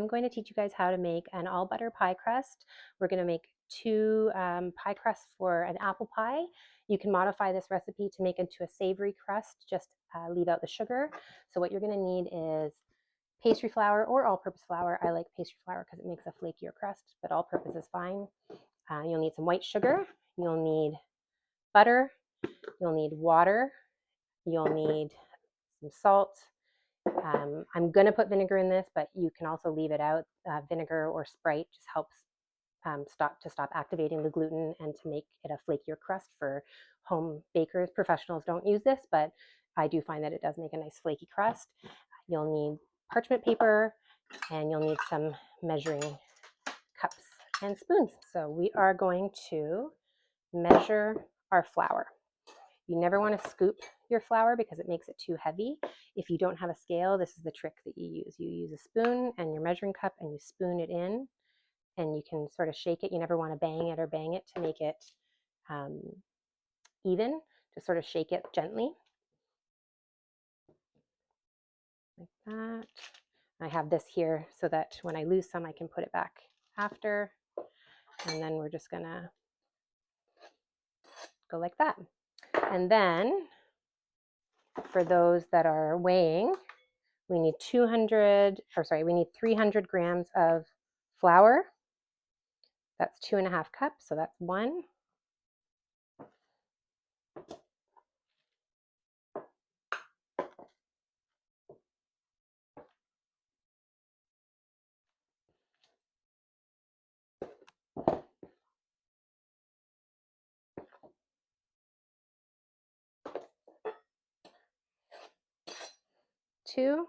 I'm going to teach you guys how to make an all butter pie crust. We're going to make two pie crusts for an apple pie. You can modify this recipe to make into a savory crust, just leave out the sugar. So what you're going to need is pastry flour or all-purpose flour. I like pastry flour because it makes a flakier crust, but all-purpose is fine. You'll need some white sugar. You'll need butter. You'll need water. You'll need some salt. I'm going to put vinegar in this, but you can also leave it out. Vinegar or Sprite just helps stop activating the gluten and to make it a flakier crust for home bakers. Professionals don't use this, but I do find that it does make a nice flaky crust. You'll need parchment paper, and you'll need some measuring cups and spoons. So we are going to measure our flour. You never want to scoop your flour because it makes it too heavy. If you don't have a scale, this is the trick that you use. You use a spoon and your measuring cup and you spoon it in, and you can sort of shake it. You never want to bang it to make it even. Just sort of shake it gently. Like that. I have this here so that when I lose some, I can put it back after. And then we're just gonna go like that. And then for those that are weighing, we need 300 grams of flour. That's 2.5 cups, so that's 1. Two.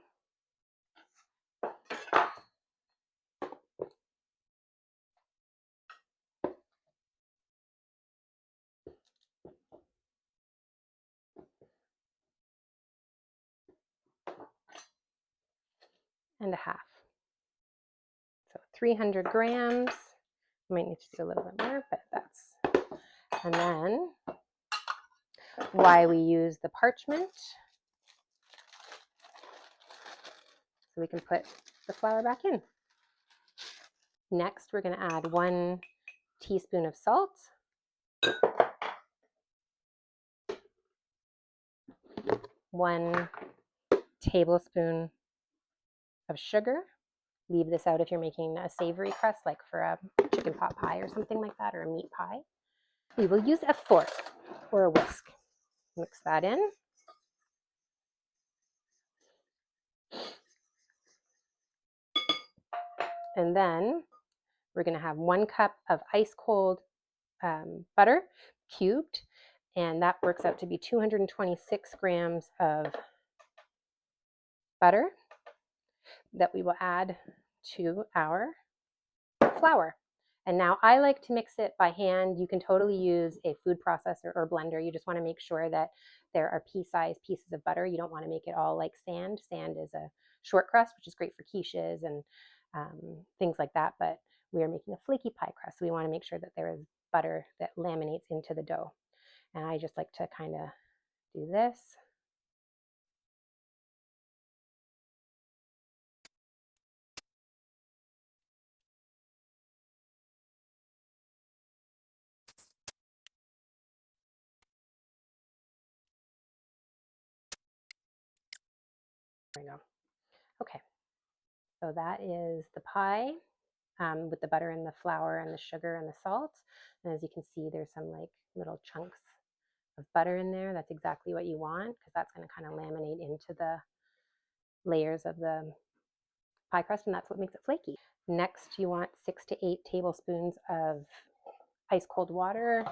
And a half. So 300 grams. I might need to do a little bit more, but that's. And then why we use the parchment. So we can put the flour back in. Next, we're going to add 1 teaspoon of salt. 1 tablespoon of sugar. Leave this out if you're making a savory crust, like for a chicken pot pie or something like that, or a meat pie. We will use a fork or a whisk. Mix that in. And then we're going to have 1 cup of ice cold butter, cubed, and that works out to be 226 grams of butter that we will add to our flour. And now I like to mix it by hand. You can totally use a food processor or blender. You just want to make sure that there are pea-sized pieces of butter. You don't want to make it all like sand. Sand is a short crust, which is great for quiches and things like that, but we are making a flaky pie crust, so we want to make sure that there is butter that laminates into the dough. And I just like to kind of do this. There we go. Okay, so that is the pie with the butter and the flour and the sugar and the salt. And as you can see, there's some like little chunks of butter in there. That's exactly what you want, because that's going to kind of laminate into the layers of the pie crust, and that's what makes it flaky. Next, you want 6 to 8 tablespoons of ice cold water.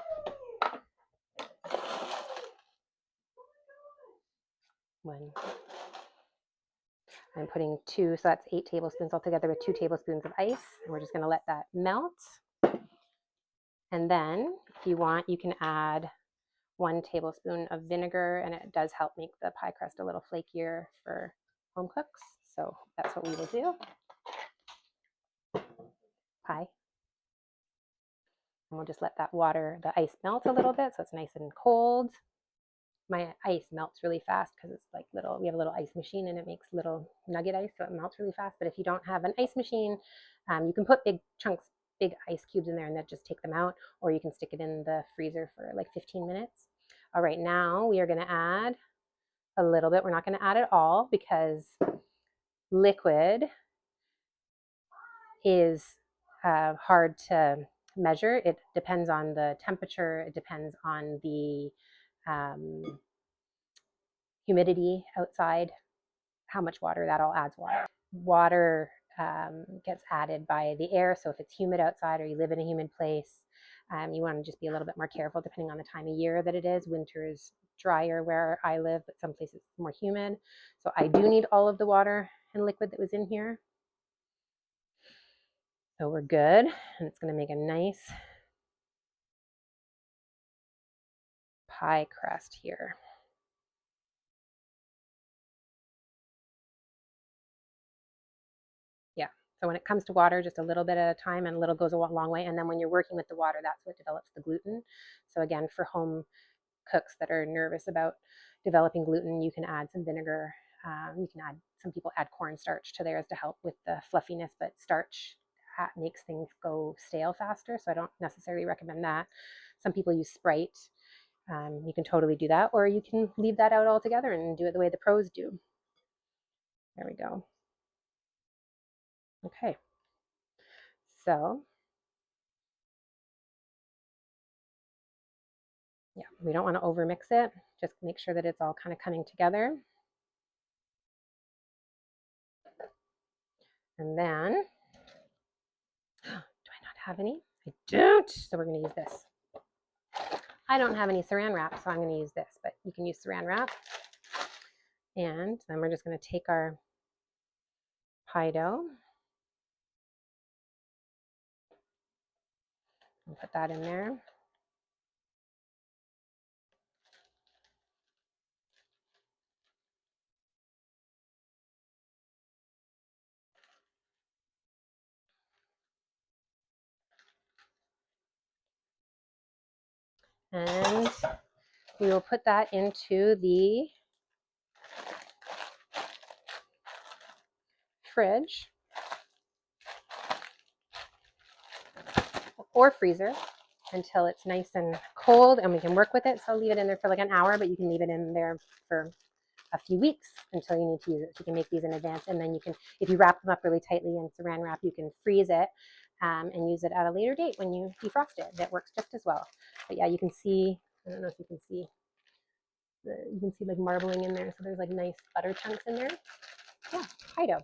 I'm putting 2, so that's 8 tablespoons altogether with 2 tablespoons of ice. And we're just going to let that melt. And then if you want, you can add 1 tablespoon of vinegar, and it does help make the pie crust a little flakier for home cooks. So that's what we will do. Pie. And we'll just let that water, the ice melt a little bit so it's nice and cold. my ice melts really fast because it's like little, we have a little ice machine and it makes little nugget ice, so it melts really fast. But if you don't have an ice machine, you can put big chunks, big ice cubes in there and then just take them out, or you can stick it in the freezer for like 15 minutes. All right, now we are going to add a little bit. We're not going to add it all because liquid is hard to measure. It depends on the temperature. It depends on the humidity outside, how much water, that all adds water. Water gets added by the air. So if it's humid outside or you live in a humid place, you want to just be a little bit more careful depending on the time of year that it is. Winter is drier where I live, but some places it's more humid. So I do need all of the water and liquid that was in here. So we're good, and it's going to make a nice pie crust here. Yeah, so when it comes to water, just a little bit at a time, and a little goes a long way. And then when you're working with the water, that's what develops the gluten. So again, for home cooks that are nervous about developing gluten, you can add some vinegar. You can add, some people add cornstarch to theirs to help with the fluffiness, but starch makes things go stale faster, so I don't necessarily recommend that. Some people use Sprite. You can totally do that, or you can leave that out altogether and do it the way the pros do. There we go. Okay, so yeah, we don't want to overmix it. Just make sure that it's all kind of coming together. And then, do I not have any? I don't. So we're going to use this. I don't have any saran wrap, so I'm going to use this, but you can use saran wrap. And then we're just going to take our pie dough and put that in there. And we will put that into the fridge or freezer until it's nice and cold and we can work with it. So leave it in there for like an hour, but you can leave it in there for a few weeks until you need to use it. So you can make these in advance, and then you can, if you wrap them up really tightly in saran wrap, you can freeze it and use it at a later date when you defrost it. That works just as well. But yeah, you can see, I don't know if you can see, you can see like marbling in there. So there's like nice butter chunks in there. Yeah, pie dough.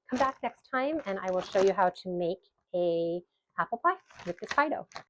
Come back next time and I will show you how to make a apple pie with this pie dough.